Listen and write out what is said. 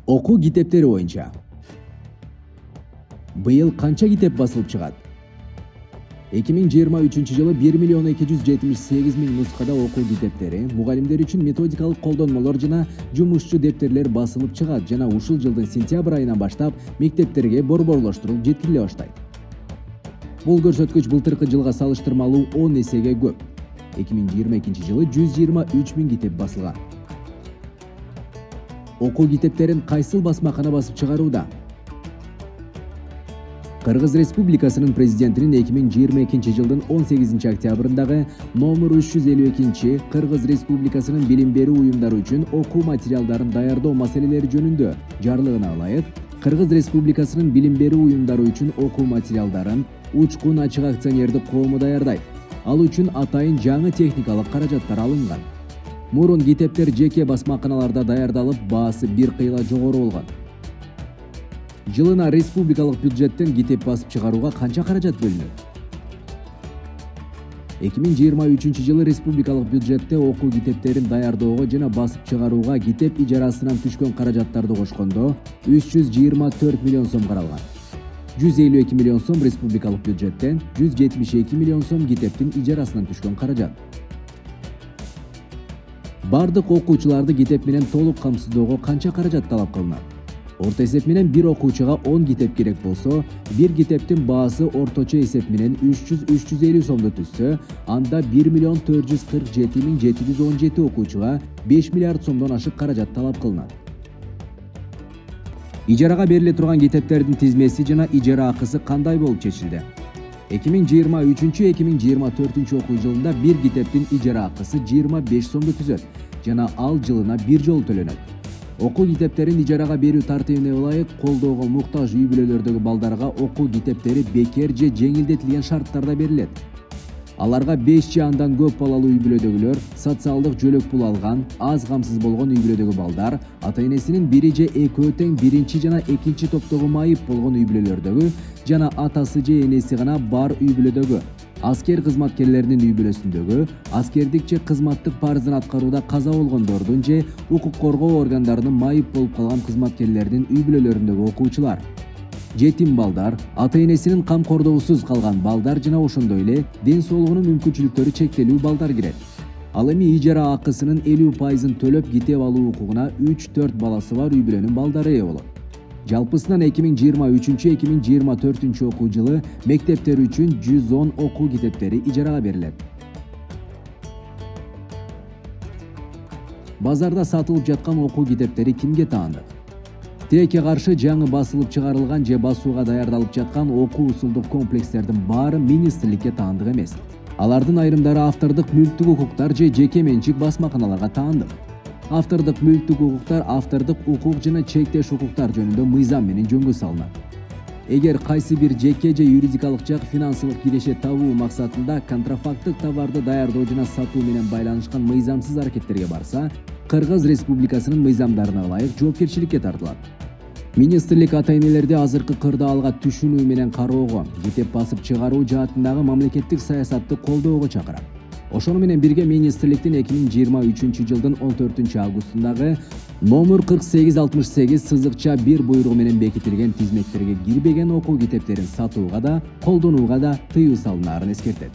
Окуу китептери боюнча быйыл канча китеп басылып чыгат? 2023-жылы 1.278.000 нускада окуу китептери, мугалимдер үчүн методикалык колдонмолор жана жумушчу дептерлер басылып чыгат жана ушул жылдын сентябрь айынан баштап мектептерге борборлоштурулуп жеткириле баштайт. Бул көрсөткүч былтыркы жылга салыштырмалуу 10 эсеге көп. 2022-жылы 123.000 китеп басылган. Окуу китептерин кайсыл басмакана басып чыгарууда? Кыргыз Республикасынын президентинин 2022 жылдын 18 октябрындагы номер 352 Кыргыз Республикасынын билим берүү уюмдары үчүн окуу материалдарын даярдоо маселелери жөнүндө жарлыгына ылайык Кыргыз Республикасынын билим берүү уюмдары үчүн окуу материалдарын Учкун ачык акционердик коому даярдайт. Ал үчүн атайын жаңы техникалык каражаттар алынган. Мурун китептер жеке басмаканаларда даярдалып, баасы бир кыйла жогору болгон. Жылына республикалык бюджеттен китеп басып чыгарууга канча каражат бөлүнөт? 2023 жылы республикалык бюджетте окуу китептерин даярдоого жана басып чыгарууга китеп ижарасынан түшкөн каражаттарды кошкондо 324 миллион сом каралган. 152 миллион сом республикалык бюджеттен, 172 миллион сом китептин ижарасынан түшкөн каражат. Бардык окуучуларды китеп менен толук камсыздоого канча каражат талап кылынат? Орто эсеп менен бир окуучуга 10 китеп керек болсо, бир китептин баасы орточо эсеп менен 300-350 сомду түзсө, анда 1.447.717 окуучуга 5 миллиард сомдон ашык каражат талап кылынат. Ижарага бериле турган китептердин тизмеси жана ижара акысы кандай болуп чечилди? 2023-2024 окуу жылында бир китептин ижара акысы 25 сомду түзөт жана ал жылына бир жолу төлөнөт. Окуу китептерин ижарага берүү тартибине ылайык колдоого муктаж үй бүлөлөрдөгү балдарга окуу китептери бекер же жеңилдетилген шарттарда берилет. Аларга 5 же андан көп балалуу үй бүлөдөгүлөр, социалдык жөлөк пул алган, аз камсыз болгон үй бүлөдөгү балдар, ата-энесинин бири же экөө тең биринчи жана экинчи топтогу майып болгон үй бүлөлөрдөгү жана атасы же энеси гана бар үй бүлөдөгү, аскер кызматкерлеринин үй бүлөсүндөгү, аскердик же кызматтык парызын аткарууда каза болгондордун же укук коргоо органдарынын майып болуп калган кызматкерлеринин үй бүлөлөрүндөгү окуучулар, жетим балдар, ата-энесинин камкордугусуз калган балдар жана ошондой эле ден соолугунун мүмкүнчүлүктөрү чектелүү балдар кирет. Ал эми ижара акысынын 50% төлөп китеп алуу укугуна 3-4 баласы бар үй бүлөнүн балдары ээ болот. Жалпысынан 2023-2024 окуу жылы мектептер үчүн 110 окуу китептери ижарага берилет. Базарда сатылып жаткан окуу китептери кимге таандык? Тилекке каршы жаңы басылып чыгарылган же басууга даярдалып жаткан окуу усулдук комплекстердин баары министрликке таандык эмес. Алардын айрымдары автордук мүлктүк укуктар же жеке менчик басмаканаларга таандык. Автордук мүлктүк укуктар автордук укук жана чектеш укуктар жөнүндө мыйзам менен жөнгө салынат. Эгер кайсы бир жеке же юридикалык жак финансылык кирешет табуу максатында контрафакттык товарды даярдоо жана сатуу менен байланышкан мыйзамсыз аракеттерге барса, Кыргыз Республикасынын мыйзамдарына ылайык жоопкерчиликке тартылат. Министрлик ата-энелерди азыркы кырдаалга түшүнүү менен кароого, китеп басып чыгаруу жаатындагы мамлекеттик саясатты колдоого чакырат. Ошону менен бирге министрликтин 2023 жылдын 14 августундагы номер 4868/1 буйругу менен бекитилген тизмектерге кирбеген окуу китептерин сатууга да, колдонууга да тыюу салынаарын эскертет.